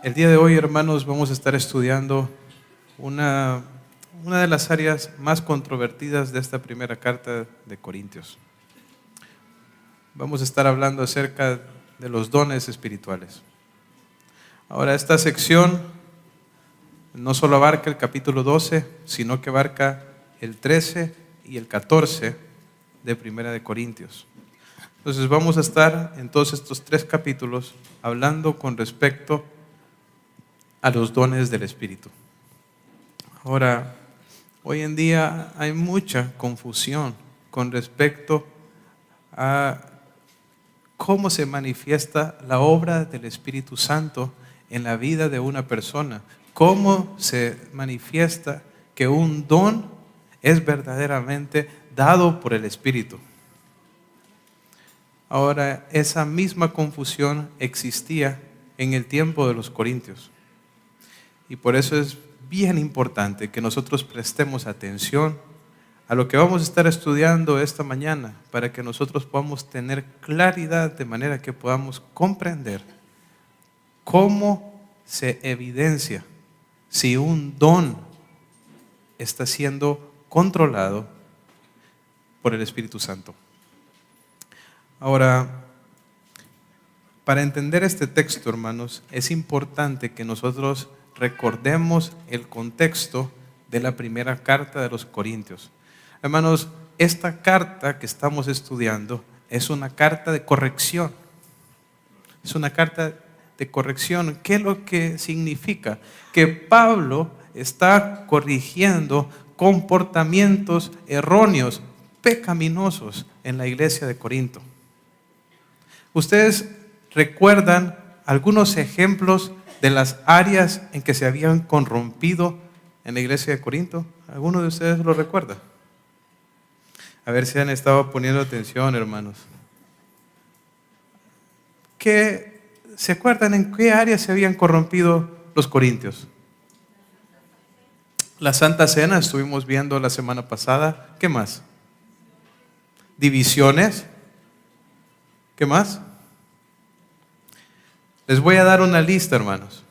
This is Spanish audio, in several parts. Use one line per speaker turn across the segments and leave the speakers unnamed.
El día de hoy, hermanos, vamos a estar estudiando una de las áreas más controvertidas de esta primera carta de Corintios. Vamos a estar hablando acerca de los dones espirituales. Ahora, esta sección no solo abarca el capítulo 12, sino que abarca el 13 y el 14 de Primera de Corintios. Entonces vamos a estar en todos estos 3 capítulos hablando con respecto a los dones del Espíritu. Ahora, hoy en día hay mucha confusión con respecto a cómo se manifiesta la obra del Espíritu Santo en la vida de una persona. Cómo se manifiesta que un don es verdaderamente dado por el Espíritu. Ahora, esa misma confusión existía en el tiempo de los corintios. Y por eso es bien importante que nosotros prestemos atención a lo que vamos a estar estudiando esta mañana, para que nosotros podamos tener claridad de manera que podamos comprender cómo se evidencia si un don está siendo controlado por el Espíritu Santo. Ahora, para entender este texto, hermanos, es importante que nosotros recordemos el contexto de la primera carta de los Corintios. Hermanos, esta carta que estamos estudiando es una carta de corrección. Es una carta de corrección. ¿Qué es lo que significa? Que Pablo está corrigiendo comportamientos erróneos, pecaminosos en la iglesia de Corinto. ¿Ustedes recuerdan algunos ejemplos de las áreas en que se habían corrompido en la iglesia de Corinto? ¿Alguno de ustedes lo recuerda? A ver si han estado poniendo atención, hermanos. ¿Se acuerdan en qué áreas se habían corrompido los corintios? La Santa Cena estuvimos viendo la semana pasada. ¿Qué más? Divisiones. ¿Qué más? Les voy a dar una lista, hermanos.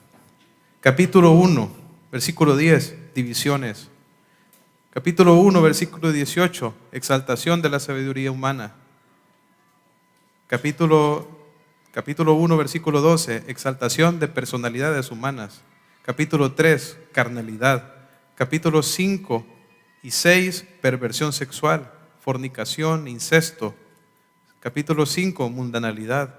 Capítulo 1, versículo 10, divisiones. Capítulo 1, versículo 18, exaltación de la sabiduría humana. Capítulo 1, versículo 12, exaltación de personalidades humanas. Capítulo 3, carnalidad. Capítulo 5 y 6, perversión sexual, fornicación, incesto. Capítulo 5, mundanalidad.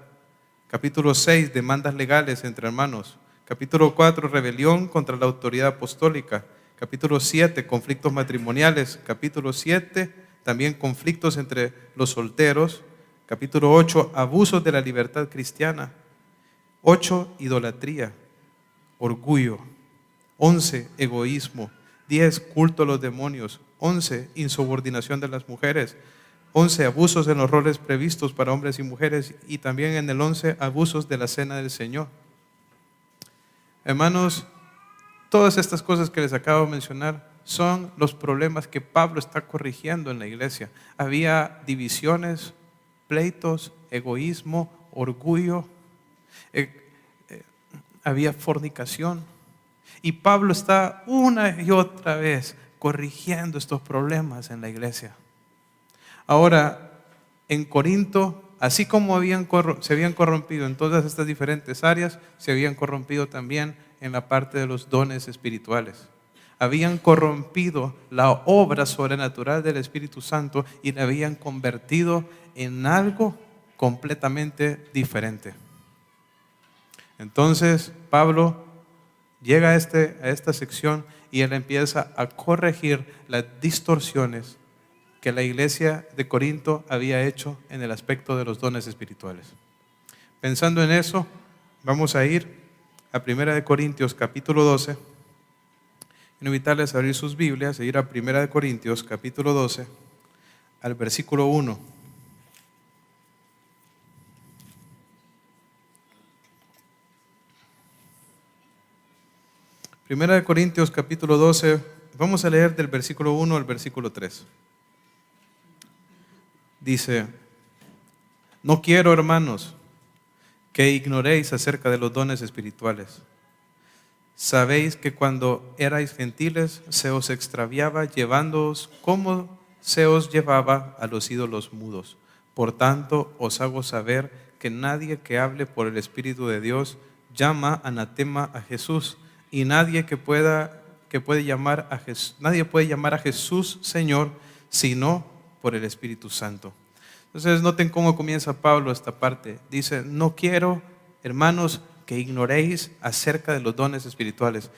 Capítulo 6, demandas legales entre hermanos. Capítulo 4, rebelión contra la autoridad apostólica. Capítulo 7, conflictos matrimoniales. Capítulo 7, también conflictos entre los solteros. Capítulo 8, abusos de la libertad cristiana. 8, idolatría, orgullo. 11, egoísmo. 10, culto a los demonios. 11, insubordinación de las mujeres. 11, abusos en los roles previstos para hombres y mujeres, y también en el 11, abusos de la cena del Señor. Hermanos, todas estas cosas que les acabo de mencionar son los problemas que Pablo está corrigiendo en la iglesia. Había divisiones, pleitos, egoísmo, orgullo, había fornicación. Y Pablo está una y otra vez corrigiendo estos problemas en la iglesia. Ahora, en Corinto, así como se habían corrompido en todas estas diferentes áreas, se habían corrompido también en la parte de los dones espirituales. Habían corrompido la obra sobrenatural del Espíritu Santo y la habían convertido en algo completamente diferente. Entonces, Pablo llega a esta sección y él empieza a corregir las distorsiones que la iglesia de Corinto había hecho en el aspecto de los dones espirituales. Pensando en eso, vamos a ir a 1 Corintios capítulo 12. Quiero invitarles a abrir sus Biblias e ir a 1 Corintios capítulo 12 al versículo 1. 1 Corintios capítulo 12, vamos a leer del versículo 1 al versículo 3. Dice: no quiero, hermanos, que ignoréis acerca de los dones espirituales, Sabéis que cuando erais gentiles se os extraviaba llevándoos como se os llevaba a los ídolos mudos. Por tanto, os hago saber que nadie que hable por el Espíritu de Dios llama anatema a Jesús, y nadie puede llamar a Jesús Señor sino por el Espíritu Santo. Entonces noten cómo comienza Pablo esta parte. Dice, no quiero, hermanos, que ignoréis acerca de los dones espirituales.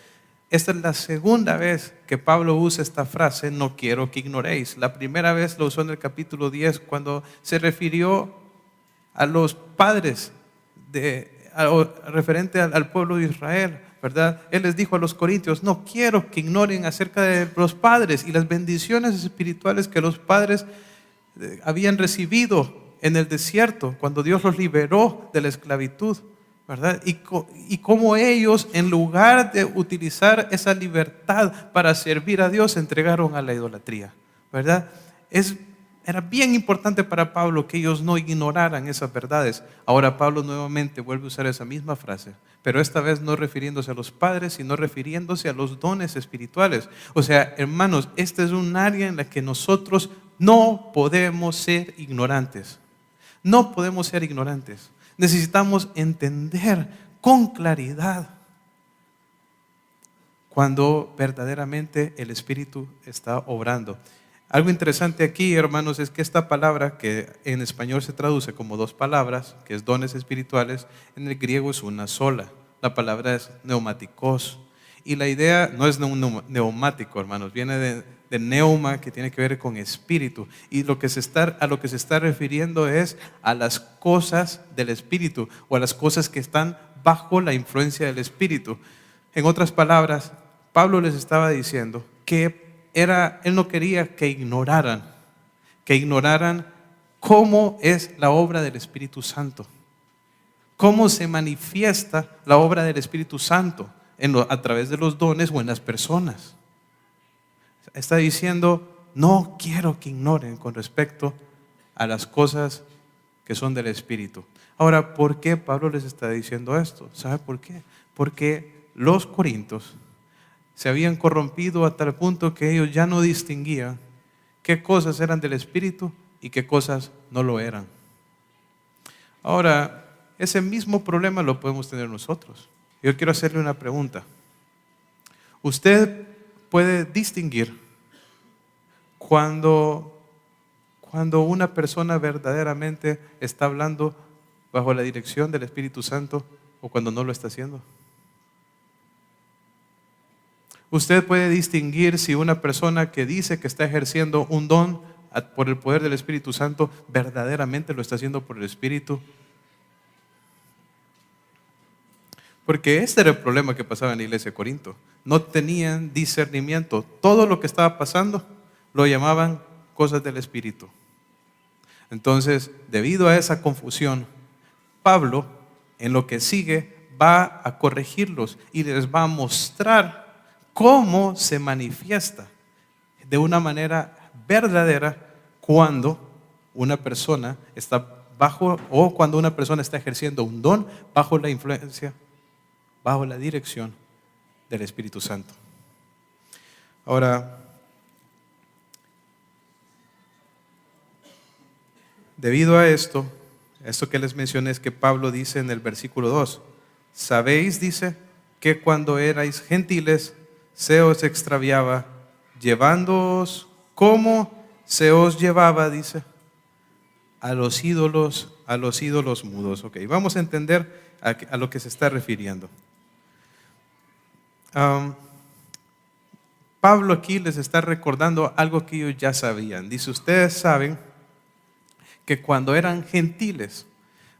Esta es la segunda vez que Pablo usa esta frase, no quiero que ignoréis. La primera vez lo usó en el capítulo 10 cuando se refirió a los padres, referente al pueblo de Israel, ¿verdad? Él les dijo a los corintios, no quiero que ignoren acerca de los padres y las bendiciones espirituales que los padres habían recibido en el desierto cuando Dios los liberó de la esclavitud, ¿verdad? Y cómo ellos, en lugar de utilizar esa libertad para servir a Dios, se entregaron a la idolatría, ¿verdad? Era bien importante para Pablo que ellos no ignoraran esas verdades. Ahora Pablo nuevamente vuelve a usar esa misma frase, pero esta vez no refiriéndose a los padres, sino refiriéndose a los dones espirituales. O sea, hermanos, este es un área en la que nosotros no podemos ser ignorantes. No podemos ser ignorantes. Necesitamos entender con claridad cuando verdaderamente el Espíritu está obrando. Algo interesante aquí, hermanos, es que esta palabra, que en español se traduce como dos palabras, que es dones espirituales, en el griego es una sola. La palabra es neumáticos. Y la idea no es neumático, hermanos, viene de neuma, que tiene que ver con espíritu. Y a lo que se está refiriendo es a las cosas del espíritu, o a las cosas que están bajo la influencia del espíritu. En otras palabras, Pablo les estaba diciendo que él no quería que ignoraran cómo es la obra del Espíritu Santo, cómo se manifiesta la obra del Espíritu Santo a través de los dones o en las personas. Está diciendo, no quiero que ignoren con respecto a las cosas que son del Espíritu. Ahora, ¿por qué Pablo les está diciendo esto? ¿Sabe por qué? Porque los corintios se habían corrompido a tal punto que ellos ya no distinguían qué cosas eran del Espíritu y qué cosas no lo eran. Ahora, ese mismo problema lo podemos tener nosotros. Yo quiero hacerle una pregunta. ¿Usted puede distinguir cuando una persona verdaderamente está hablando bajo la dirección del Espíritu Santo o cuando no lo está haciendo? Usted puede distinguir si una persona que dice que está ejerciendo un don por el poder del Espíritu Santo verdaderamente lo está haciendo por el Espíritu. Porque este era el problema que pasaba en la iglesia de Corinto. No tenían discernimiento. Todo lo que estaba pasando lo llamaban cosas del Espíritu. Entonces, debido a esa confusión, Pablo, en lo que sigue, va a corregirlos y les va a mostrar cómo se manifiesta de una manera verdadera cuando una persona está bajo, o cuando una persona está ejerciendo un don bajo la influencia, bajo la dirección del Espíritu Santo. Ahora, debido a esto que les mencioné es que Pablo dice en el versículo 2, sabéis, dice, que cuando erais gentiles se os extraviaba, llevándoos como se os llevaba, dice, a los ídolos mudos. Ok, vamos a entender a lo que se está refiriendo. Pablo aquí les está recordando algo que ellos ya sabían. Dice, ustedes saben que cuando eran gentiles,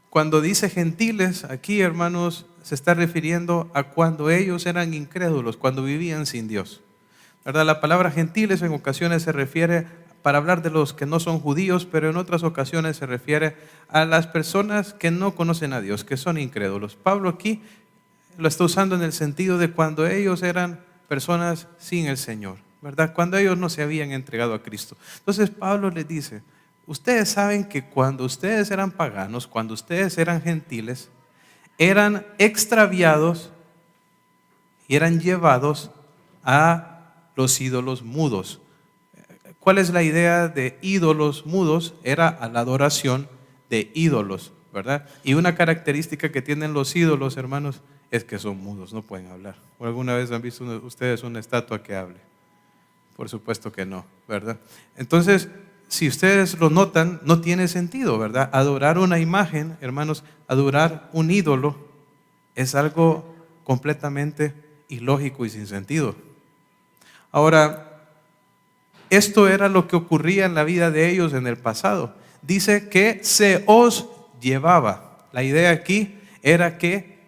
cuando dice gentiles, aquí, hermanos, se está refiriendo a cuando ellos eran incrédulos, cuando vivían sin Dios, ¿verdad? La palabra gentiles en ocasiones se refiere para hablar de los que no son judíos, pero en otras ocasiones se refiere a las personas que no conocen a Dios, que son incrédulos. Pablo aquí lo está usando en el sentido de cuando ellos eran personas sin el Señor, ¿verdad? Cuando ellos no se habían entregado a Cristo. Entonces Pablo les dice, ustedes saben que cuando ustedes eran paganos, cuando ustedes eran gentiles, eran extraviados y eran llevados a los ídolos mudos. ¿Cuál es la idea de ídolos mudos? Era a la adoración de ídolos, ¿verdad? Y una característica que tienen los ídolos, hermanos, es que son mudos, no pueden hablar. ¿O alguna vez han visto ustedes una estatua que hable? Por supuesto que no, ¿verdad? Entonces, si ustedes lo notan, no tiene sentido, ¿verdad? Adorar una imagen, hermanos, adorar un ídolo es algo completamente ilógico y sin sentido. Ahora, esto era lo que ocurría en la vida de ellos en el pasado. Dice que se os llevaba. La idea aquí era que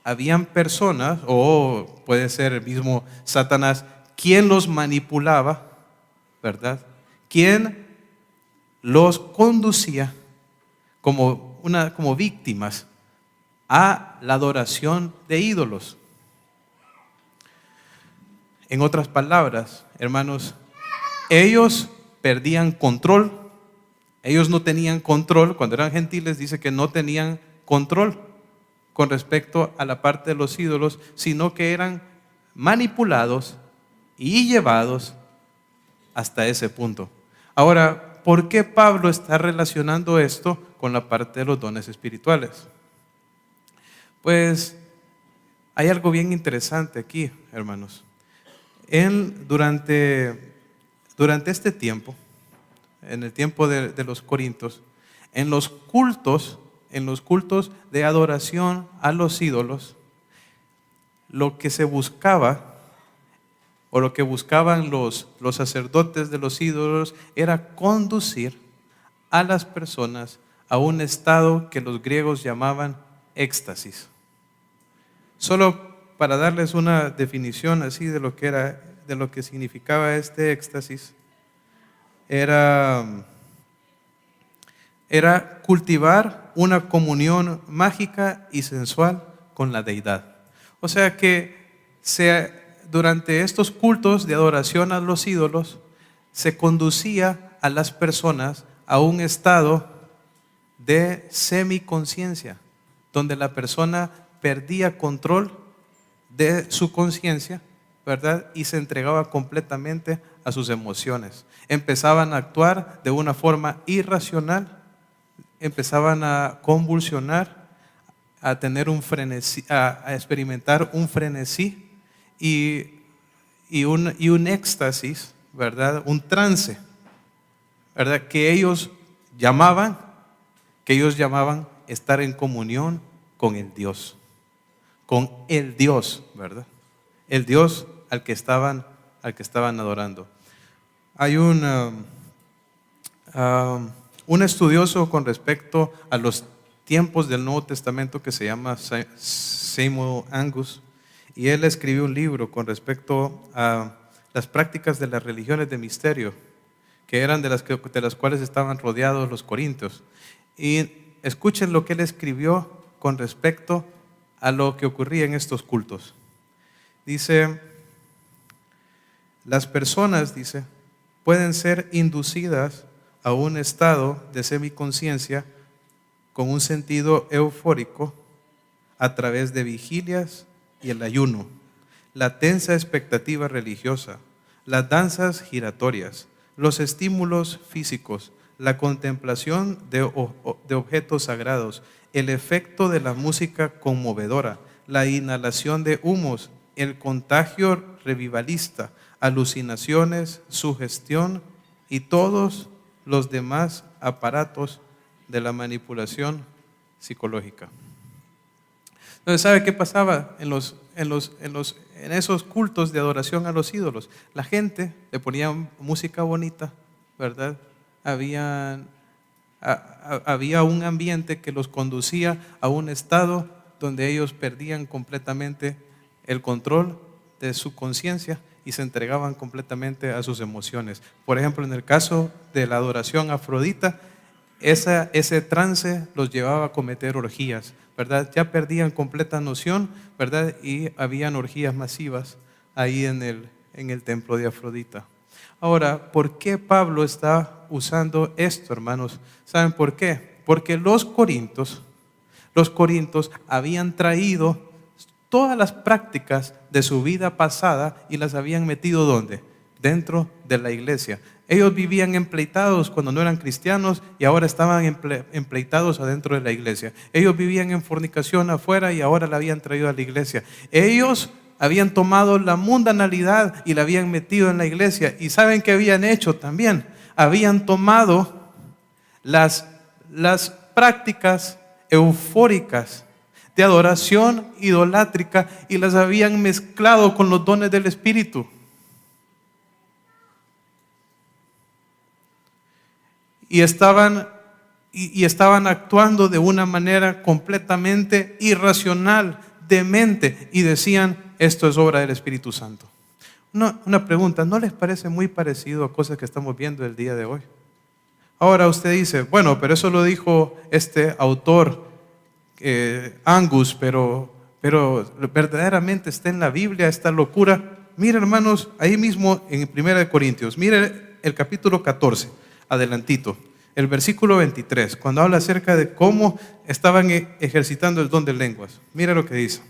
habían personas, o puede ser el mismo Satanás, quien los manipulaba, ¿verdad? Quien los conducía como víctimas a la adoración de ídolos. En otras palabras, hermanos, ellos perdían control. Ellos no tenían control. Cuando eran gentiles dice que no tenían control con respecto a la parte de los ídolos, sino que eran manipulados y llevados hasta ese punto. Ahora, ¿por qué Pablo está relacionando esto con la parte de los dones espirituales? Pues hay algo bien interesante aquí, hermanos. Durante este tiempo, en el tiempo de los Corintios, en los cultos de adoración a los ídolos, lo que se buscaba, o lo que buscaban los sacerdotes de los ídolos, era conducir a las personas a un estado que los griegos llamaban éxtasis. Solo para darles una definición así de lo que significaba este éxtasis, era cultivar una comunión mágica y sensual con la deidad. O sea que durante estos cultos de adoración a los ídolos, se conducía a las personas a un estado de semiconciencia, donde la persona perdía control de su conciencia, ¿verdad? Y se entregaba completamente a sus emociones. Empezaban a actuar de una forma irracional, empezaban a convulsionar, a tener un frenesí, a experimentar un frenesí y un éxtasis, ¿verdad? Un trance, ¿verdad? Que ellos llamaban estar en comunión con el Dios, ¿verdad? El Dios al que estaban adorando. Hay un estudioso con respecto a los tiempos del Nuevo Testamento que se llama Samuel Angus, y él escribió un libro con respecto a las prácticas de las religiones de misterio, que eran de las cuales estaban rodeados los corintios. Y escuchen lo que él escribió con respecto a lo que ocurría en estos cultos. Dice, las personas, pueden ser inducidas a un estado de semiconciencia con un sentido eufórico a través de vigilias y el ayuno, la tensa expectativa religiosa, las danzas giratorias, los estímulos físicos, la contemplación de objetos sagrados, el efecto de la música conmovedora, la inhalación de humos, el contagio revivalista, alucinaciones, sugestión y todos los demás aparatos de la manipulación psicológica. Entonces, ¿sabe qué pasaba en esos cultos de adoración a los ídolos? La gente le ponía música bonita, ¿verdad? Había un ambiente que los conducía a un estado donde ellos perdían completamente el control de su conciencia y se entregaban completamente a sus emociones. Por ejemplo, en el caso de la adoración a Afrodita, ese trance los llevaba a cometer orgías, ¿verdad? Ya perdían completa noción, ¿verdad? Y habían orgías masivas ahí en el templo de Afrodita. Ahora, ¿por qué Pablo está usando esto, hermanos? ¿Saben por qué? Porque los corintios habían traído todas las prácticas de su vida pasada y las habían metido ¿dónde? Dentro de la iglesia. Ellos vivían empleitados cuando no eran cristianos y ahora estaban empleitados adentro de la iglesia. Ellos vivían en fornicación afuera y ahora la habían traído a la iglesia. Ellos habían tomado la mundanalidad y la habían metido en la iglesia. ¿Y saben qué habían hecho también? Habían tomado las prácticas eufóricas de adoración idolátrica y las habían mezclado con los dones del Espíritu. Y estaban actuando de una manera completamente irracional, demente, y decían, esto es obra del Espíritu Santo. Una pregunta, ¿no les parece muy parecido a cosas que estamos viendo el día de hoy? Ahora usted dice, bueno, pero eso lo dijo este autor, Angus, pero verdaderamente está en la Biblia esta locura. Mire, hermanos, ahí mismo en 1 Corintios, mire el capítulo 14, adelantito, el versículo 23, cuando habla acerca de cómo estaban ejercitando el don de lenguas. Mire lo que dice,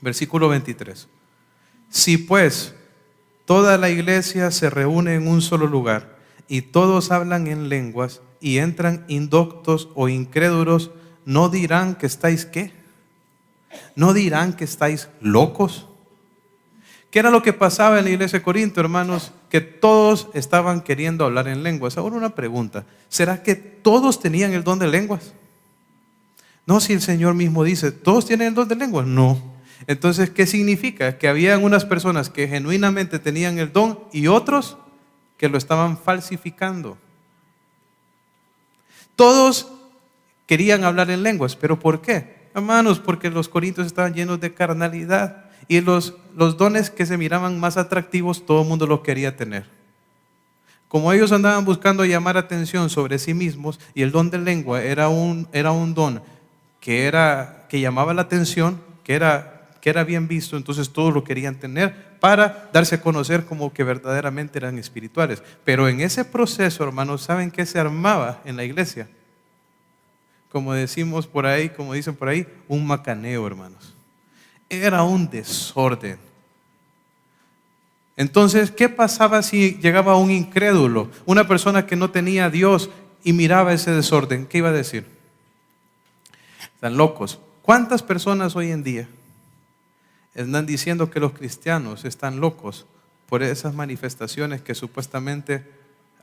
versículo 23. Si pues toda la iglesia se reúne en un solo lugar y todos hablan en lenguas y entran indoctos o incrédulos, ¿no dirán que estáis qué? ¿No dirán que estáis locos? ¿Qué era lo que pasaba en la iglesia de Corinto, hermanos? Que todos estaban queriendo hablar en lenguas. Ahora una pregunta, ¿será que todos tenían el don de lenguas? No, si el Señor mismo dice, ¿todos tienen el don de lenguas? No. Entonces, ¿qué significa? Que habían unas personas que genuinamente tenían el don y otros que lo estaban falsificando. Todos querían hablar en lenguas, ¿pero por qué? Hermanos, porque los corintios estaban llenos de carnalidad y los dones que se miraban más atractivos, todo el mundo los quería tener. Como ellos andaban buscando llamar atención sobre sí mismos y el don de lengua era un don que llamaba la atención, que era bien visto, entonces todos lo querían tener para darse a conocer como que verdaderamente eran espirituales. Pero en ese proceso, hermanos, ¿saben qué se armaba en la iglesia? Como decimos por ahí, como dicen por ahí, un macaneo, hermanos. Era un desorden. Entonces, ¿qué pasaba si llegaba un incrédulo, una persona que no tenía a Dios y miraba ese desorden? ¿Qué iba a decir? Están locos. ¿Cuántas personas hoy en día están diciendo que los cristianos están locos por esas manifestaciones que supuestamente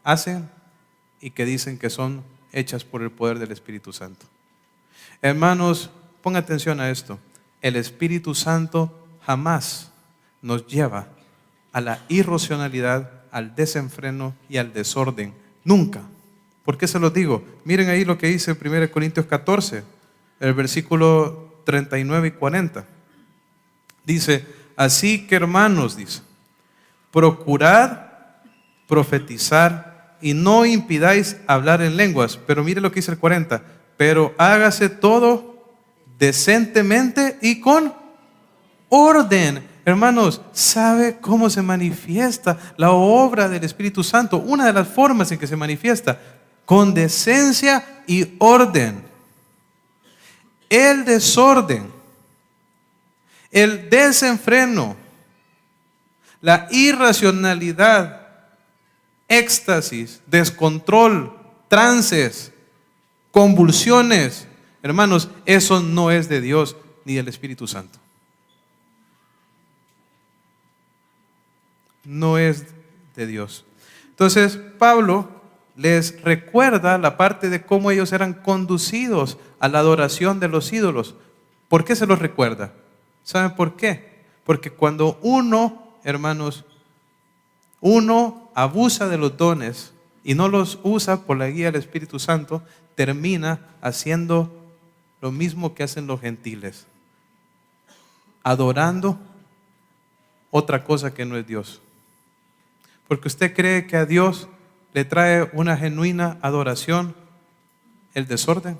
hacen y que dicen que son hechas por el poder del Espíritu Santo? Hermanos, ponga atención a esto. El Espíritu Santo jamás nos lleva a la irracionalidad, al desenfreno y al desorden. Nunca. ¿Por qué se los digo? Miren ahí lo que dice 1 Corintios 14, el versículo 39 y 40. Dice, así que hermanos, dice, procurad profetizar y no impidáis hablar en lenguas. Pero mire lo que dice el 40, pero hágase todo decentemente y con orden. Hermanos, ¿sabe cómo se manifiesta la obra del Espíritu Santo? Una de las formas en que se manifiesta, con decencia y orden. El desorden, el desenfreno, la irracionalidad, éxtasis, descontrol, trances, convulsiones, hermanos, eso no es de Dios ni del Espíritu Santo. No es de Dios. Entonces, Pablo les recuerda la parte de cómo ellos eran conducidos a la adoración de los ídolos. ¿Por qué se los recuerda? ¿Saben por qué? Porque cuando uno, hermanos, uno abusa de los dones y no los usa por la guía del Espíritu Santo, termina haciendo lo mismo que hacen los gentiles, adorando otra cosa que no es Dios. Porque usted cree que a Dios le trae una genuina adoración el desorden.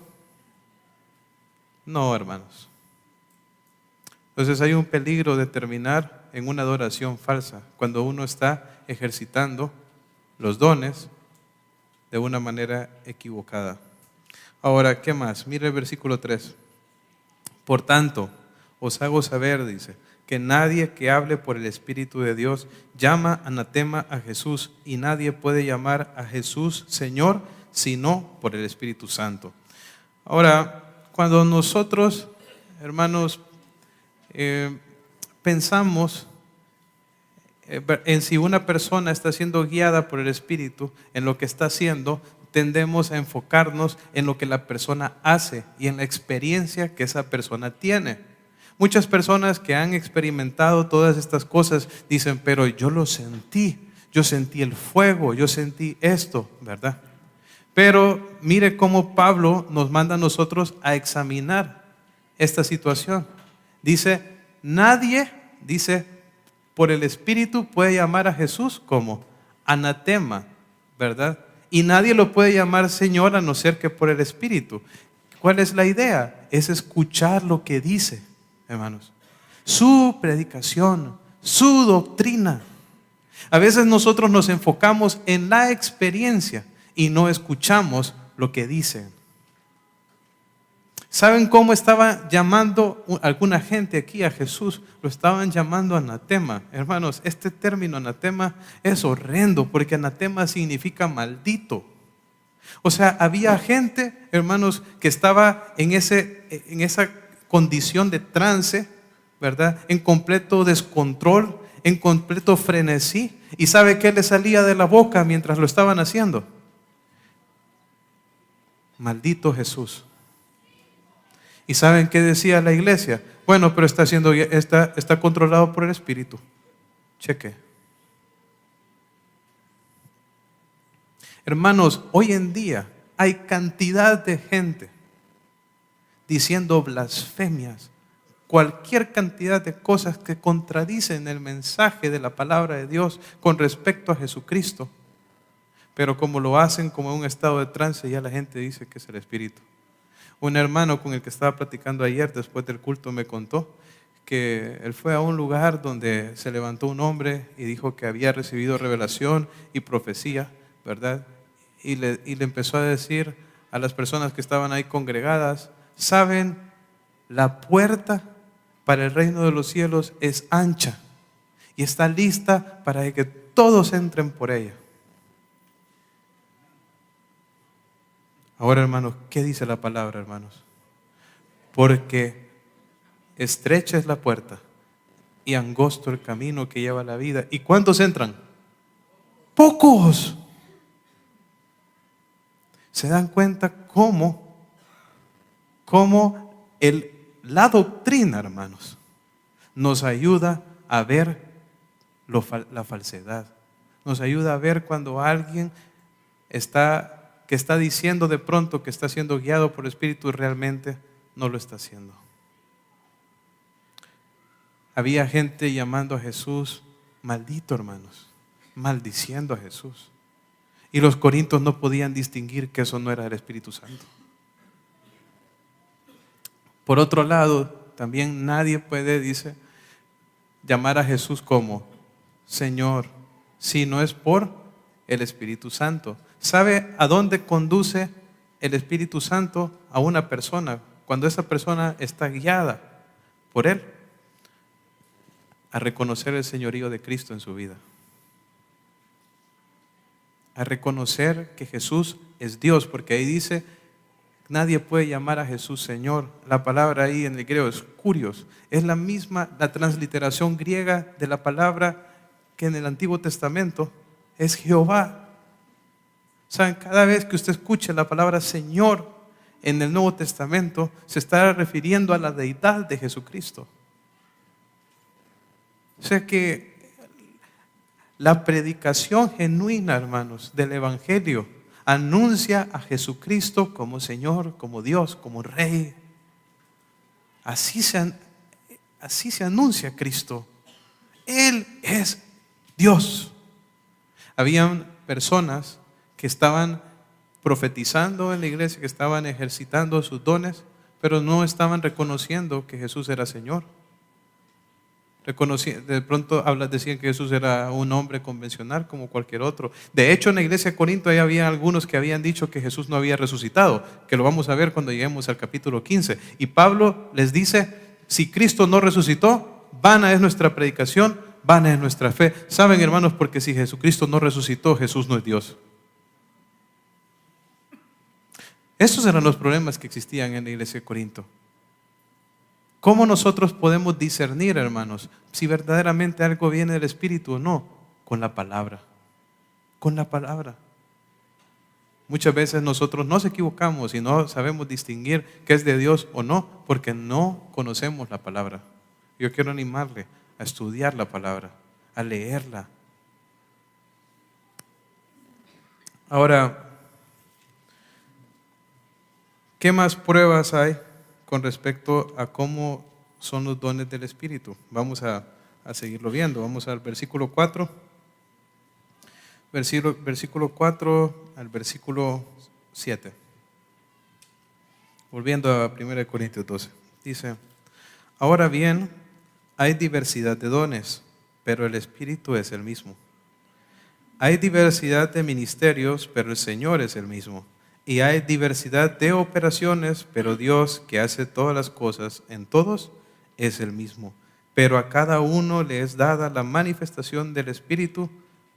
No, hermanos. Entonces hay un peligro de terminar en una adoración falsa cuando uno está ejercitando los dones de una manera equivocada. Ahora, ¿qué más? Mire el versículo 3. Por tanto, os hago saber, dice, que nadie que hable por el Espíritu de Dios llama anatema a Jesús, y nadie puede llamar a Jesús Señor sino por el Espíritu Santo. Ahora, cuando nosotros, hermanos, pensamos en si una persona está siendo guiada por el Espíritu en lo que está haciendo, tendemos a enfocarnos en lo que la persona hace y en la experiencia que esa persona tiene. Muchas personas que han experimentado todas estas cosas dicen, pero yo lo sentí, yo sentí el fuego, yo sentí esto, ¿verdad? Pero mire cómo Pablo nos manda a nosotros a examinar esta situación. Dice, nadie, dice, por el Espíritu puede llamar a Jesús como anatema, ¿verdad? Y nadie lo puede llamar Señor a no ser que por el Espíritu. ¿Cuál es la idea? Es escuchar lo que dice, hermanos. Su predicación, su doctrina. A veces nosotros nos enfocamos en la experiencia y no escuchamos lo que dice. ¿Saben cómo estaba llamando alguna gente aquí a Jesús? Lo estaban llamando anatema. Hermanos, este término anatema es horrendo porque anatema significa maldito. O sea, había gente, hermanos, que estaba en esa condición de trance, ¿verdad? En completo descontrol, en completo frenesí. ¿Y sabe qué le salía de la boca mientras lo estaban haciendo? Maldito Jesús. ¿Y saben qué decía la iglesia? Bueno, pero está controlado por el Espíritu. Cheque. Hermanos, hoy en día hay cantidad de gente diciendo blasfemias, cualquier cantidad de cosas que contradicen el mensaje de la palabra de Dios con respecto a Jesucristo. Pero como lo hacen como en un estado de trance, ya la gente dice que es el Espíritu. Un hermano con el que estaba platicando ayer después del culto me contó que él fue a un lugar donde se levantó un hombre y dijo que había recibido revelación y profecía, ¿verdad? Y le empezó a decir a las personas que estaban ahí congregadas, ¿saben? La puerta para el reino de los cielos es ancha y está lista para que todos entren por ella. Ahora, hermanos, ¿qué dice la palabra, hermanos? Porque estrecha es la puerta y angosto el camino que lleva a la vida. ¿Y cuántos entran? ¡Pocos! ¿Se dan cuenta cómo la doctrina, hermanos, nos ayuda a ver la falsedad? Nos ayuda a ver cuando alguien que está diciendo de pronto que está siendo guiado por el Espíritu y realmente no lo está haciendo. Había gente llamando a Jesús maldito, hermanos, maldiciendo a Jesús. Y los corintios no podían distinguir que eso no era el Espíritu Santo. Por otro lado, también nadie puede, dice, llamar a Jesús como Señor si no es por el Espíritu Santo. ¿Sabe a dónde conduce el Espíritu Santo a una persona cuando esa persona está guiada por Él? A reconocer el señorío de Cristo en su vida. A reconocer que Jesús es Dios, porque ahí dice, nadie puede llamar a Jesús Señor. La palabra ahí en el griego es kurios. Es la misma, la transliteración griega de la palabra que en el Antiguo Testamento es Jehová. ¿Saben? Cada vez que usted escuche la palabra Señor en el Nuevo Testamento, se está refiriendo a la deidad de Jesucristo. O sea que la predicación genuina, hermanos, del Evangelio anuncia a Jesucristo como Señor, como Dios, como Rey. Así se anuncia a Cristo. Él es Dios. Habían personas que estaban profetizando en la iglesia, que estaban ejercitando sus dones, pero no estaban reconociendo que Jesús era Señor. De pronto decían que Jesús era un hombre convencional como cualquier otro. De hecho, en la iglesia de Corinto ahí había algunos que habían dicho que Jesús no había resucitado, que lo vamos a ver cuando lleguemos al capítulo 15. Y Pablo les dice, Si Cristo no resucitó, vana es nuestra predicación, vana es nuestra fe. ¿Saben, hermanos? Porque si Jesucristo no resucitó, Jesús no es Dios. Esos eran los problemas que existían en la iglesia de Corinto. ¿Cómo nosotros podemos discernir, hermanos, si verdaderamente algo viene del Espíritu o no? Con la palabra. Con la palabra. Muchas veces nosotros nos equivocamos y no sabemos distinguir qué es de Dios o no, porque no conocemos la palabra. Yo quiero animarle a estudiar la palabra, a leerla. Ahora, ¿qué más pruebas hay con respecto a cómo son los dones del Espíritu? Vamos a seguirlo viendo. Vamos al versículo 4. Versículo 4 al versículo 7. Volviendo a 1 Corintios 12. Dice, ahora bien, hay diversidad de dones, pero el Espíritu es el mismo. Hay diversidad de ministerios, pero el Señor es el mismo. Y hay diversidad de operaciones, pero Dios, que hace todas las cosas en todos, es el mismo. Pero a cada uno le es dada la manifestación del Espíritu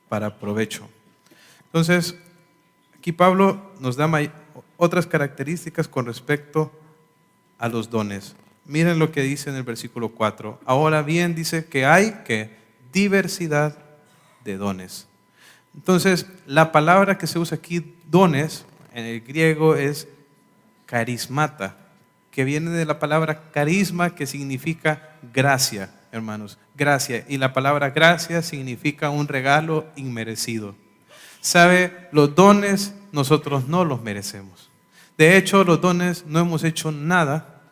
para provecho. Entonces, aquí Pablo nos da otras características con respecto a los dones. Miren lo que dice en el versículo 4. Ahora bien, dice que hay diversidad de dones. Entonces, la palabra que se usa aquí, dones, en el griego es carismata, que viene de la palabra carisma, que significa gracia, hermanos, gracia. Y la palabra gracia significa un regalo inmerecido. ¿Sabe? Los dones nosotros no los merecemos. De hecho, los dones no hemos hecho nada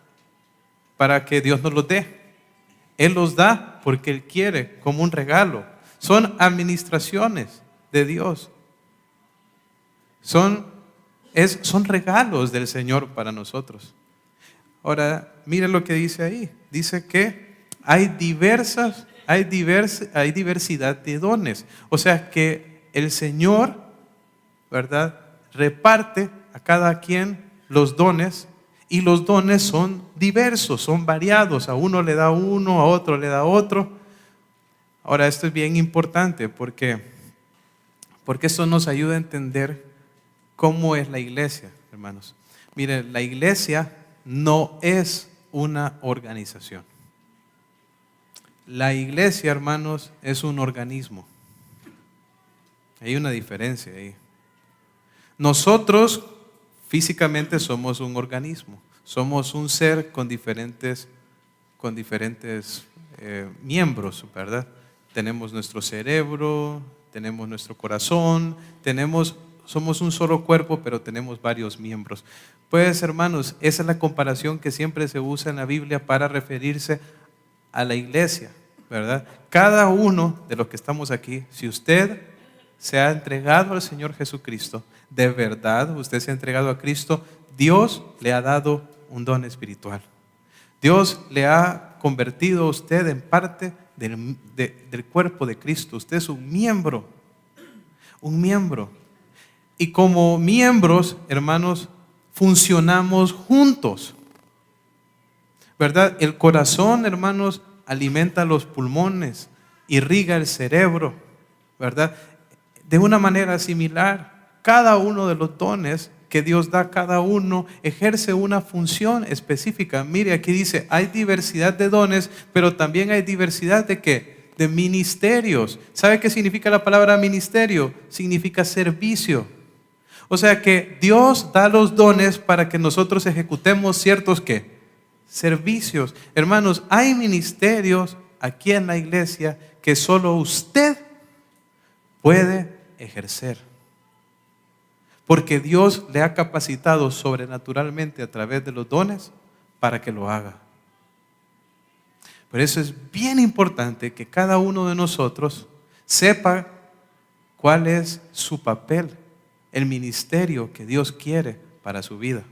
para que Dios nos los dé. Él los da porque Él quiere, como un regalo. Son administraciones de Dios. Son regalos del Señor para nosotros. Ahora, mire lo que dice ahí. Dice que hay diversidad de dones. O sea que el Señor, ¿verdad?, reparte a cada quien los dones, y los dones son diversos, son variados. A uno le da uno, a otro le da otro. Ahora, esto es bien importante porque esto nos ayuda a entender cómo es la iglesia, hermanos. Miren, la iglesia no es una organización. La iglesia, hermanos, es un organismo. Hay una diferencia ahí. Nosotros físicamente somos un organismo. Somos un ser con diferentes miembros, ¿verdad? Tenemos nuestro cerebro, tenemos nuestro corazón, somos un solo cuerpo, pero tenemos varios miembros. Pues, hermanos, esa es la comparación que siempre se usa en la Biblia para referirse a la iglesia, ¿verdad? Cada uno de los que estamos aquí, si usted se ha entregado al Señor Jesucristo, de verdad, usted se ha entregado a Cristo, Dios le ha dado un don espiritual. Dios le ha convertido a usted en parte del cuerpo de Cristo. Usted es un miembro. Y como miembros, hermanos, funcionamos juntos, ¿verdad? El corazón, hermanos, alimenta los pulmones, irriga el cerebro, ¿verdad? De una manera similar, cada uno de los dones que Dios da a cada uno ejerce una función específica. Mire, aquí dice, hay diversidad de dones, pero también hay diversidad ¿de qué? De ministerios. ¿Sabe qué significa la palabra ministerio? Significa servicio. O sea que Dios da los dones para que nosotros ejecutemos ciertos ¿qué? Servicios. Hermanos, hay ministerios aquí en la iglesia que solo usted puede ejercer, porque Dios le ha capacitado sobrenaturalmente a través de los dones para que lo haga. Por eso es bien importante que cada uno de nosotros sepa cuál es su papel, el ministerio que Dios quiere para su vida.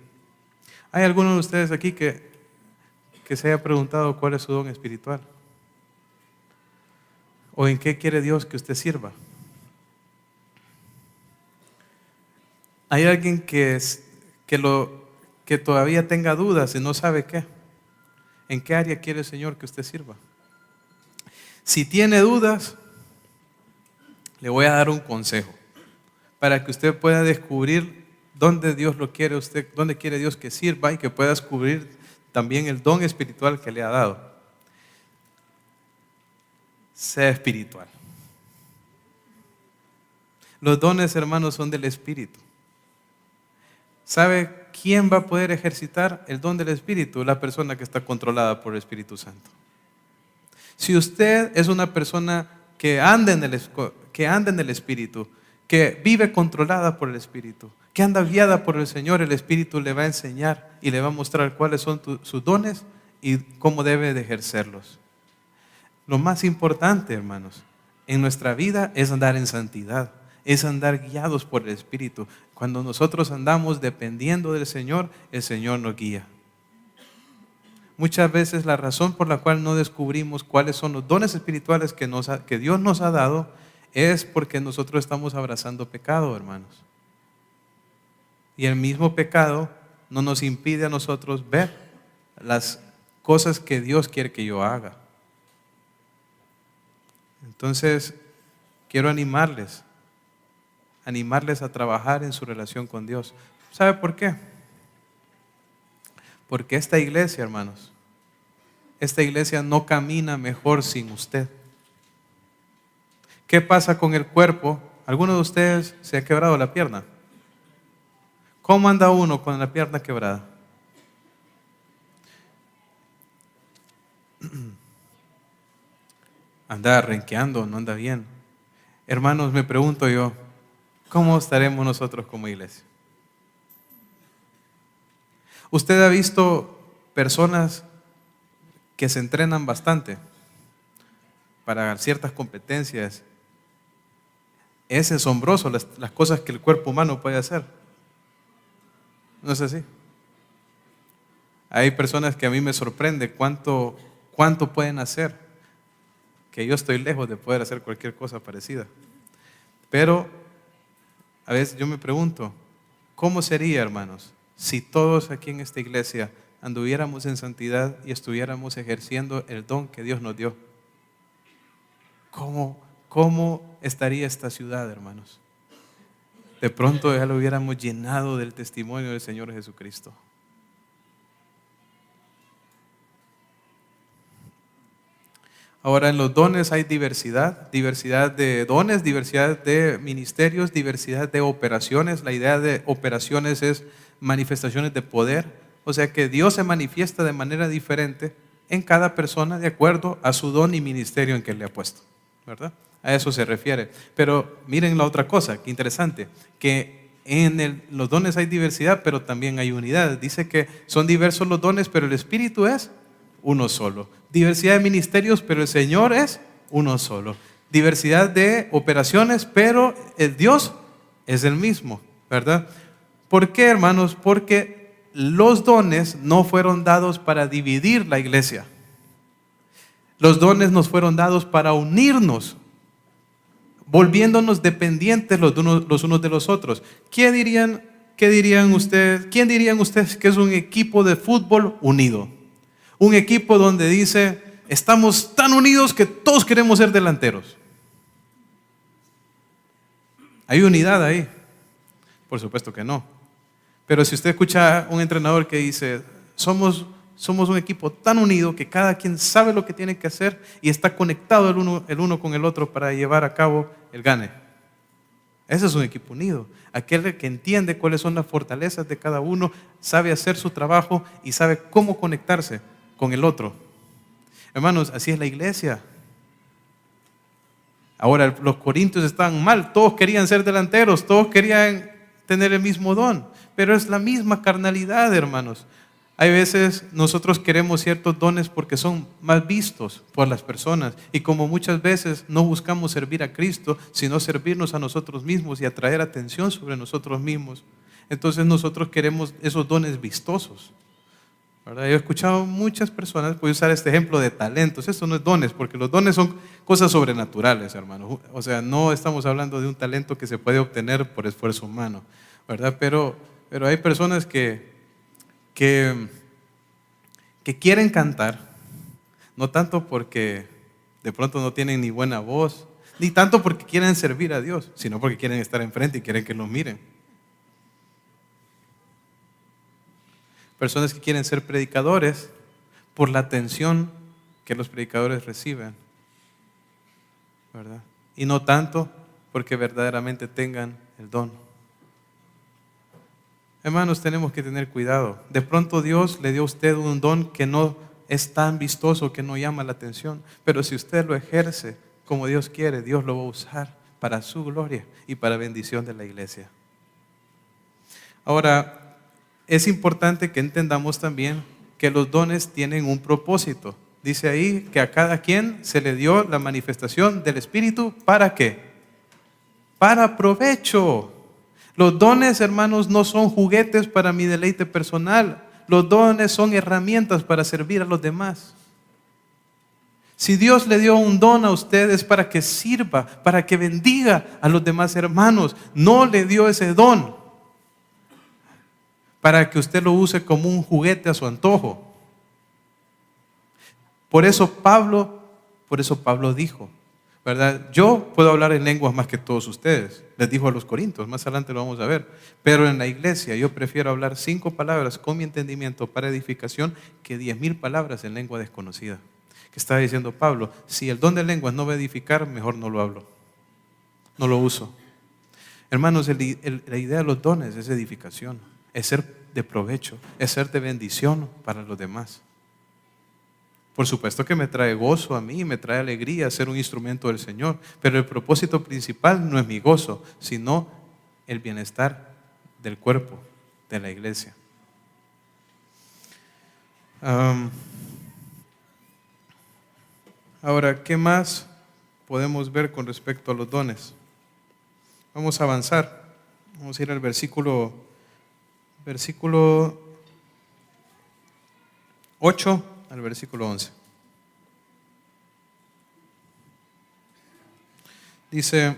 ¿Hay alguno de ustedes aquí que se haya preguntado cuál es su don espiritual? ¿O en qué quiere Dios que usted sirva? ¿Hay alguien que todavía tenga dudas y no sabe qué? ¿En qué área quiere el Señor que usted sirva? Si tiene dudas, le voy a dar un consejo para que usted pueda descubrir dónde Dios lo quiere usted, dónde quiere Dios que sirva y que pueda descubrir también el don espiritual que le ha dado. Sea espiritual. Los dones, hermanos, son del Espíritu. ¿Sabe quién va a poder ejercitar el don del Espíritu? La persona que está controlada por el Espíritu Santo. Si usted es una persona que anda en el Espíritu, que vive controlada por el Espíritu, que anda guiada por el Señor, el Espíritu le va a enseñar y le va a mostrar cuáles son sus dones y cómo debe de ejercerlos. Lo más importante, hermanos, en nuestra vida es andar en santidad, es andar guiados por el Espíritu. Cuando nosotros andamos dependiendo del Señor, el Señor nos guía. Muchas veces la razón por la cual no descubrimos cuáles son los dones espirituales que Dios nos ha dado es porque nosotros estamos abrazando pecado, hermanos. Y el mismo pecado no nos impide a nosotros ver las cosas que Dios quiere que yo haga. Entonces, quiero animarles a trabajar en su relación con Dios. ¿Sabe por qué? Porque esta iglesia, hermanos, esta iglesia no camina mejor sin usted. ¿Qué pasa con el cuerpo? ¿Alguno de ustedes se ha quebrado la pierna? ¿Cómo anda uno con la pierna quebrada? Anda renqueando, no anda bien. Hermanos, me pregunto yo, ¿cómo estaremos nosotros como iglesia? ¿Usted ha visto personas que se entrenan bastante para ciertas competencias? Es asombroso las cosas que el cuerpo humano puede hacer. ¿No es así? Hay personas que a mí me sorprende cuánto pueden hacer, que yo estoy lejos de poder hacer cualquier cosa parecida. Pero a veces yo me pregunto, ¿cómo sería, hermanos, si todos aquí en esta iglesia anduviéramos en santidad y estuviéramos ejerciendo el don que Dios nos dio? ¿Cómo estaría esta ciudad, hermanos? De pronto ya lo hubiéramos llenado del testimonio del Señor Jesucristo. Ahora, en los dones hay diversidad de dones, diversidad de ministerios, diversidad de operaciones. La idea de operaciones es manifestaciones de poder. O sea que Dios se manifiesta de manera diferente en cada persona de acuerdo a su don y ministerio en que le ha puesto, ¿verdad? A eso se refiere. Pero miren la otra cosa, que interesante, que en los dones hay diversidad, pero también hay unidad. Dice que son diversos los dones, pero el Espíritu es uno solo. Diversidad de ministerios, pero el Señor es uno solo. Diversidad de operaciones, pero el Dios es el mismo, ¿verdad? ¿Por qué, hermanos? Porque los dones no fueron dados para dividir la iglesia. Los dones nos fueron dados para unirnos, volviéndonos dependientes los unos de los otros. ¿Quién dirían ustedes que es un equipo de fútbol unido? Un equipo donde dice, estamos tan unidos que todos queremos ser delanteros. ¿Hay unidad ahí? Por supuesto que no. Pero si usted escucha a un entrenador que dice, somos un equipo tan unido que cada quien sabe lo que tiene que hacer y está conectado el uno con el otro para llevar a cabo el gane. Ese es un equipo unido. Aquel que entiende cuáles son las fortalezas de cada uno, sabe hacer su trabajo y sabe cómo conectarse con el otro. Hermanos, así es la iglesia. Ahora, los corintios estaban mal, todos querían ser delanteros, todos querían tener el mismo don, pero es la misma carnalidad, hermanos. Hay veces nosotros queremos ciertos dones porque son más vistos por las personas y como muchas veces no buscamos servir a Cristo, sino servirnos a nosotros mismos y atraer atención sobre nosotros mismos, entonces nosotros queremos esos dones vistosos, ¿verdad? Yo he escuchado muchas personas, voy a usar este ejemplo de talentos. Esto no es dones, porque los dones son cosas sobrenaturales, hermanos. O sea, no estamos hablando de un talento que se puede obtener por esfuerzo humano, ¿verdad? Pero hay personas que que quieren cantar, no tanto porque de pronto no tienen ni buena voz, ni tanto porque quieren servir a Dios, sino porque quieren estar enfrente y quieren que los miren. Personas que quieren ser predicadores por la atención que los predicadores reciben, ¿verdad? Y no tanto porque verdaderamente tengan el don. Hermanos, tenemos que tener cuidado. De pronto Dios le dio a usted un don que no es tan vistoso, que no llama la atención, pero si usted lo ejerce como Dios quiere, Dios lo va a usar para su gloria y para bendición de la iglesia. Ahora, es importante que entendamos también que los dones tienen un propósito. Dice ahí que a cada quien se le dio la manifestación del Espíritu. ¿Para qué? Para provecho. Los dones, hermanos, no son juguetes para mi deleite personal. Los dones son herramientas para servir a los demás. Si Dios le dio un don a ustedes para que sirva, para que bendiga a los demás hermanos, no le dio ese don para que usted lo use como un juguete a su antojo. Por eso Pablo dijo, ¿verdad? Yo puedo hablar en lenguas más que todos ustedes. Les dijo a los corintios, más adelante lo vamos a ver. Pero en la iglesia yo prefiero hablar 5 palabras con mi entendimiento para edificación que 10,000 palabras en lengua desconocida. Que estaba diciendo Pablo, si el don de lenguas no va a edificar, mejor no lo hablo. No lo uso. Hermanos, la idea de los dones es edificación, es ser de provecho, es ser de bendición para los demás. Por supuesto que me trae gozo a mí, me trae alegría ser un instrumento del Señor, pero el propósito principal no es mi gozo, sino el bienestar del cuerpo, de la iglesia. Ahora, ¿qué más podemos ver con respecto a los dones? Vamos a avanzar. Vamos a ir al versículo 8 al versículo 11. Dice,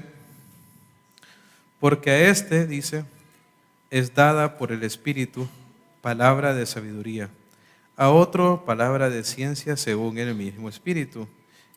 porque a este, dice, es dada por el Espíritu palabra de sabiduría, a otro palabra de ciencia según el mismo Espíritu,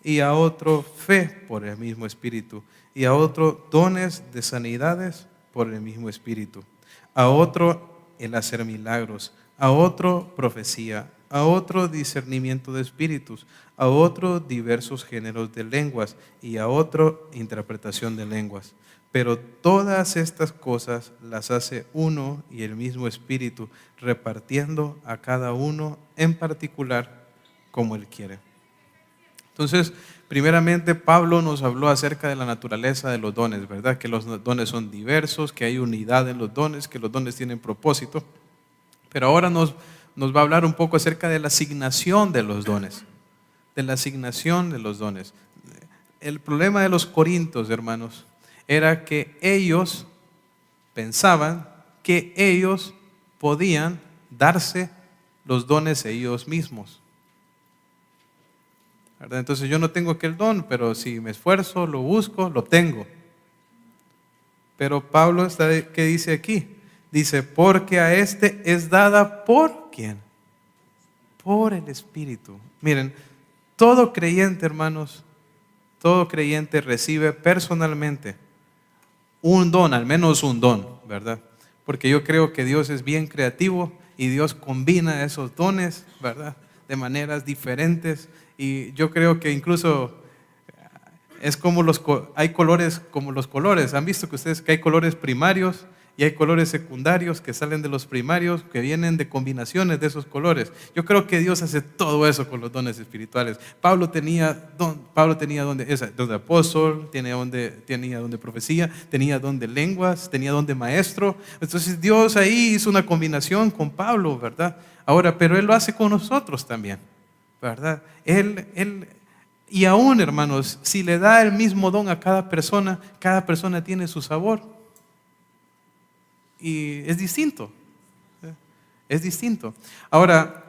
y a otro fe por el mismo Espíritu, y a otro dones de sanidades por el mismo Espíritu, a otro el hacer milagros, a otro profecía, a otro discernimiento de espíritus, a otro diversos géneros de lenguas y a otro interpretación de lenguas. Pero todas estas cosas las hace uno y el mismo Espíritu, repartiendo a cada uno en particular como Él quiere. Entonces, primeramente Pablo nos habló acerca de la naturaleza de los dones, ¿verdad? Que los dones son diversos, que hay unidad en los dones, que los dones tienen propósito. Pero ahora nos va a hablar un poco acerca de la asignación de los dones. De la asignación de los dones. El problema de los corintios, hermanos, era que ellos pensaban que ellos podían darse los dones ellos mismos, ¿verdad? Entonces yo no tengo aquel don, pero si me esfuerzo, lo busco, lo tengo. Pero Pablo, ¿qué dice aquí? Dice, porque a este es dada ¿por quién? Por el Espíritu. Miren, todo creyente, hermanos, todo creyente recibe personalmente un don, al menos un don, ¿verdad? Porque yo creo que Dios es bien creativo y Dios combina esos dones, ¿verdad? De maneras diferentes. Y yo creo que incluso es como hay colores como los colores. ¿Han visto que ustedes que hay colores primarios y hay colores secundarios que salen de los primarios, que vienen de combinaciones de esos colores? Yo creo que Dios hace todo eso con los dones espirituales. Pablo tenía don de apóstol, tenía don de profecía, tenía don de lenguas, tenía don de maestro. Entonces Dios ahí hizo una combinación con Pablo, ¿verdad? Ahora, pero Él lo hace con nosotros también, ¿verdad? Y aún, hermanos, si le da el mismo don a cada persona tiene su sabor. Y es distinto. Es distinto. Ahora,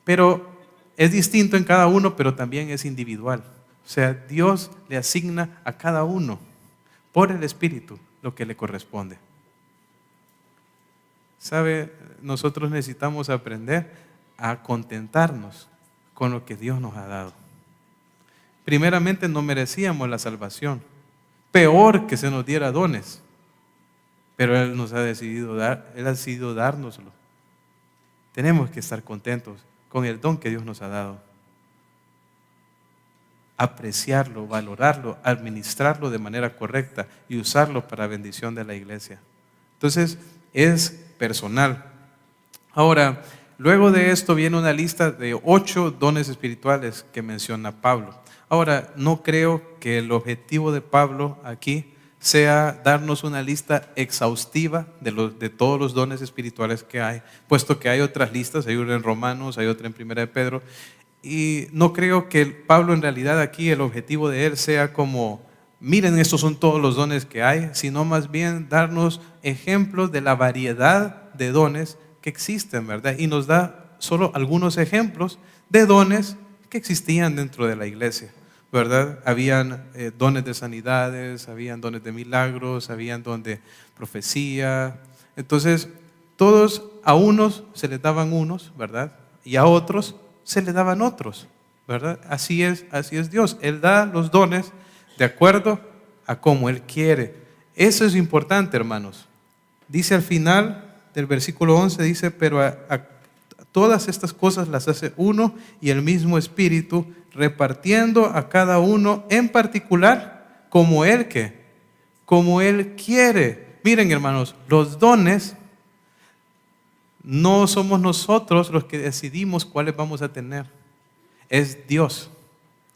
pero es distinto en cada uno, pero también es individual. O sea, Dios le asigna a cada uno por el Espíritu lo que le corresponde. ¿Sabe? Nosotros necesitamos aprender a contentarnos con lo que Dios nos ha dado. Primeramente, no merecíamos la salvación. Peor que se nos diera dones. Pero Él nos ha decidido dar, Él ha decidido dárnoslo. Tenemos que estar contentos con el don que Dios nos ha dado. Apreciarlo, valorarlo, administrarlo de manera correcta y usarlo para bendición de la iglesia. Entonces, es personal. Ahora, luego de esto viene una lista de 8 dones espirituales que menciona Pablo. Ahora, no creo que el objetivo de Pablo aquí sea darnos una lista exhaustiva de todos los dones espirituales que hay, puesto que hay otras listas, hay una en Romanos, hay otra en Primera de Pedro, y no creo que Pablo en realidad aquí el objetivo de él sea como, miren, estos son todos los dones que hay, sino más bien darnos ejemplos de la variedad de dones que existen, ¿verdad? Y nos da solo algunos ejemplos de dones que existían dentro de la iglesia, ¿verdad? Habían dones de sanidades, habían dones de milagros, habían dones de profecía. Entonces, todos a unos se les daban unos, ¿verdad? Y a otros se les daban otros, ¿verdad? Así es Dios. Él da los dones de acuerdo a cómo Él quiere. Eso es importante, hermanos. Dice al final del versículo 11, dice, pero a todas estas cosas las hace uno y el mismo Espíritu, repartiendo a cada uno en particular como Él quiere. Miren, hermanos, los dones no somos nosotros los que decidimos cuáles vamos a tener. Es Dios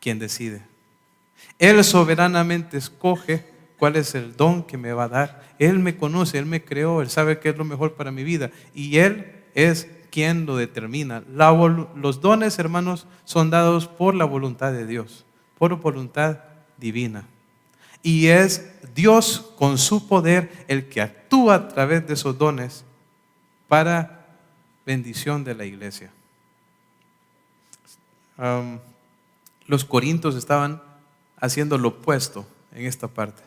quien decide. Él soberanamente escoge cuál es el don que me va a dar. Él me conoce, Él me creó, Él sabe qué es lo mejor para mi vida. Y Él es quien lo determina. Los dones, hermanos, son dados por la voluntad de Dios, por voluntad divina. Y es Dios con su poder el que actúa a través de esos dones para bendición de la iglesia. Los corintios estaban haciendo lo opuesto en esta parte,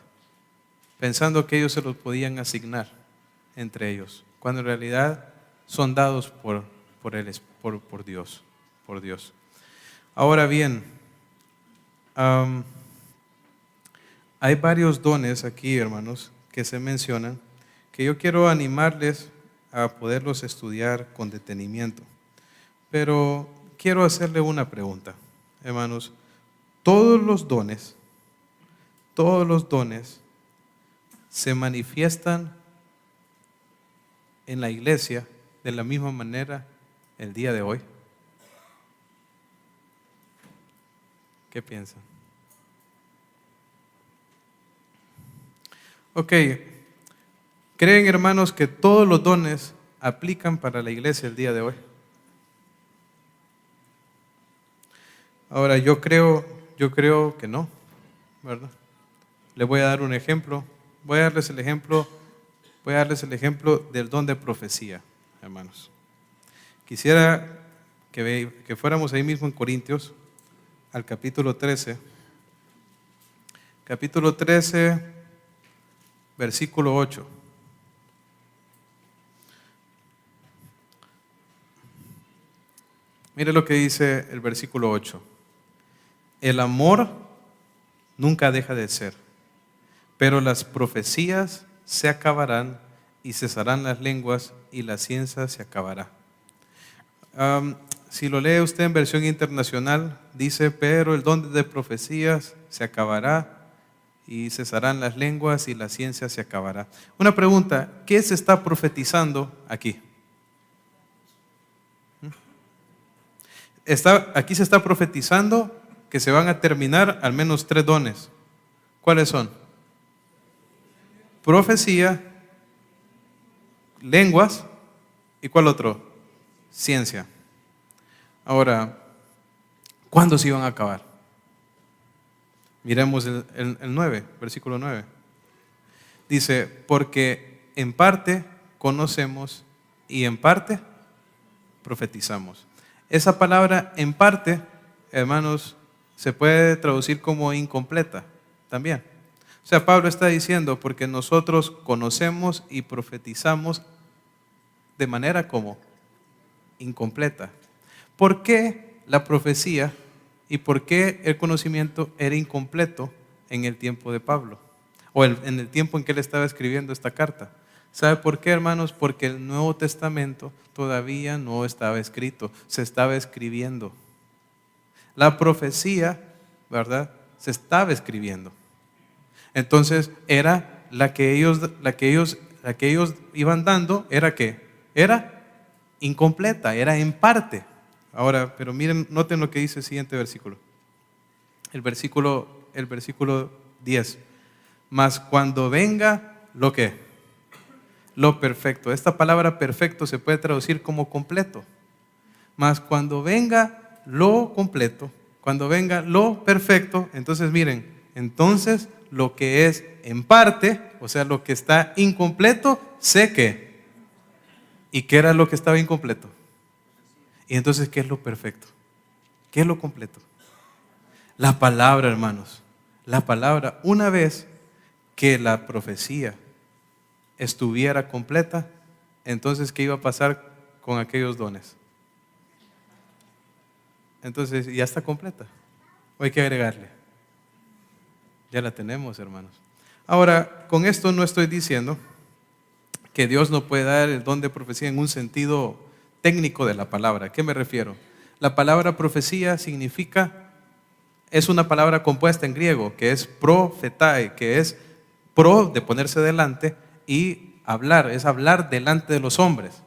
pensando que ellos se los podían asignar entre ellos, cuando en realidad son dados por Dios. Ahora bien, hay varios dones aquí, hermanos, que se mencionan, que yo quiero animarles a poderlos estudiar con detenimiento. Pero quiero hacerle una pregunta, hermanos. Todos los dones se manifiestan en la iglesia de la misma manera el día de hoy. ¿Qué piensan? Ok. ¿Creen, hermanos, que todos los dones aplican para la iglesia el día de hoy? Ahora, yo creo que no, ¿verdad? Les voy a dar un ejemplo. Voy a darles el ejemplo del don de profecía, hermanos. Quisiera que fuéramos ahí mismo en Corintios, al capítulo 13. Capítulo 13, versículo 8. Mire lo que dice el versículo 8. El amor nunca deja de ser, pero las profecías se acabarán y cesarán las lenguas y la ciencia se acabará. Si lo lee usted en versión internacional, dice, pero el don de profecías se acabará y cesarán las lenguas y la ciencia se acabará. Una pregunta, ¿qué se está profetizando aquí? Aquí se está profetizando que se van a terminar al menos 3 dones. ¿Cuáles son? Profecía, lenguas y ¿cuál otro? Ciencia. Ahora, ¿cuándo se iban a acabar? Miremos el 9, versículo 9. Dice, porque en parte conocemos y en parte profetizamos. Esa palabra en parte, hermanos, se puede traducir como incompleta también. O sea, Pablo está diciendo, porque nosotros conocemos y profetizamos de manera como incompleta. ¿por qué la profecía y por qué el conocimiento era incompleto en el tiempo de Pablo? O en el tiempo en que él estaba escribiendo esta carta. ¿Sabe por qué, hermanos? Porque el Nuevo Testamento todavía no estaba escrito, se estaba escribiendo. La profecía, ¿verdad?, se estaba escribiendo. Entonces era la que ellos iban dando, ¿era qué? Era incompleta, era en parte. Ahora, pero miren, noten lo que dice el siguiente versículo. El versículo 10. Mas cuando venga, ¿lo qué? Lo perfecto. Esta palabra perfecto se puede traducir como completo. Mas cuando venga lo completo, cuando venga lo perfecto, entonces miren, entonces lo que es en parte, o sea, lo que está incompleto, sé que. ¿Y qué era lo que estaba incompleto? Y entonces, ¿qué es lo perfecto? ¿Qué es lo completo? La palabra, hermanos. La palabra, una vez que la profecía estuviera completa, entonces, ¿qué iba a pasar con aquellos dones? Entonces, ya está completa. ¿O hay que agregarle? Ya la tenemos, hermanos. Ahora, con esto no estoy diciendo que Dios no puede dar el don de profecía en un sentido técnico de la palabra. ¿A qué me refiero? La palabra profecía es una palabra compuesta en griego, que es profetae, que es pro de ponerse delante y hablar, es hablar delante de los hombres.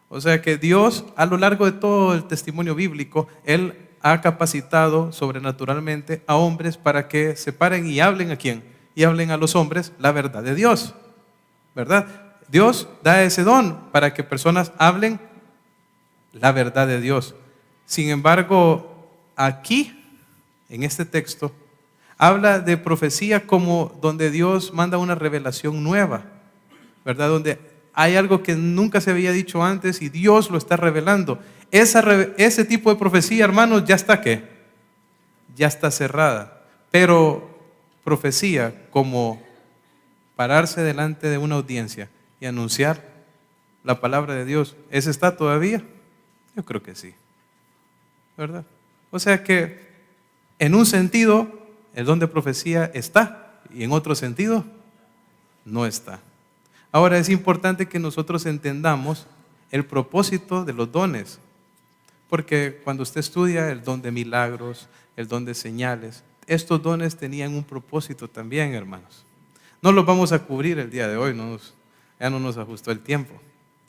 O sea que Dios, a lo largo de todo el testimonio bíblico, Él ha capacitado sobrenaturalmente a hombres para que se paren y hablen ¿a quién? Y hablen a los hombres la verdad de Dios, ¿verdad? Dios da ese don para que personas hablen la verdad de Dios. Sin embargo, aquí, en este texto, habla de profecía como donde Dios manda una revelación nueva, ¿verdad? Donde hay algo que nunca se había dicho antes y Dios lo está revelando. Ese tipo de profecía, hermanos, ya está ¿qué? Ya está cerrada. Pero profecía como pararse delante de una audiencia y anunciar la palabra de Dios, ¿ese está todavía? Yo creo que sí, ¿verdad? O sea que en un sentido el don de profecía está y en otro sentido no está. Ahora es importante que nosotros entendamos el propósito de los dones, porque cuando usted estudia el don de milagros, el don de señales, estos dones tenían un propósito también, hermanos. No los vamos a cubrir el día de hoy, ya no nos ajustó el tiempo,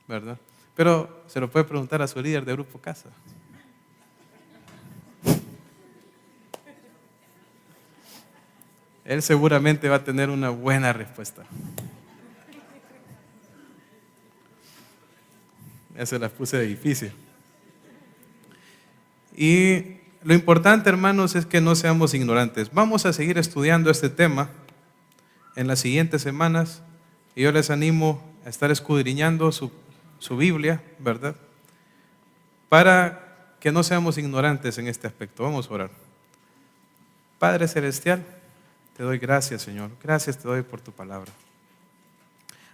¿verdad? Pero se lo puede preguntar a su líder de grupo casa. Él seguramente va a tener una buena respuesta. Ya se las puse de difícil. Y lo importante, hermanos, es que no seamos ignorantes. Vamos a seguir estudiando este tema en las siguientes semanas. Y yo les animo a estar escudriñando su Biblia, ¿verdad? Para que no seamos ignorantes en este aspecto. Vamos a orar. Padre Celestial, te doy gracias, Señor. Gracias te doy por tu palabra.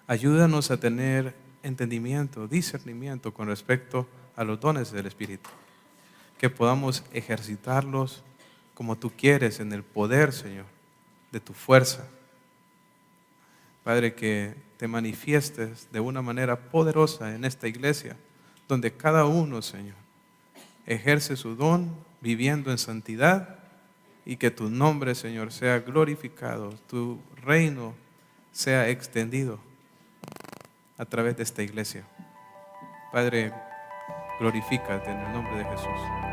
Ayúdanos a tener entendimiento, discernimiento con respecto a los dones del Espíritu. Que podamos ejercitarlos como tú quieres en el poder, Señor, de tu fuerza. Padre, que te manifiestes de una manera poderosa en esta iglesia, donde cada uno, Señor, ejerce su don viviendo en santidad y que tu nombre, Señor, sea glorificado, tu reino sea extendido a través de esta iglesia. Padre, glorifícate en el nombre de Jesús.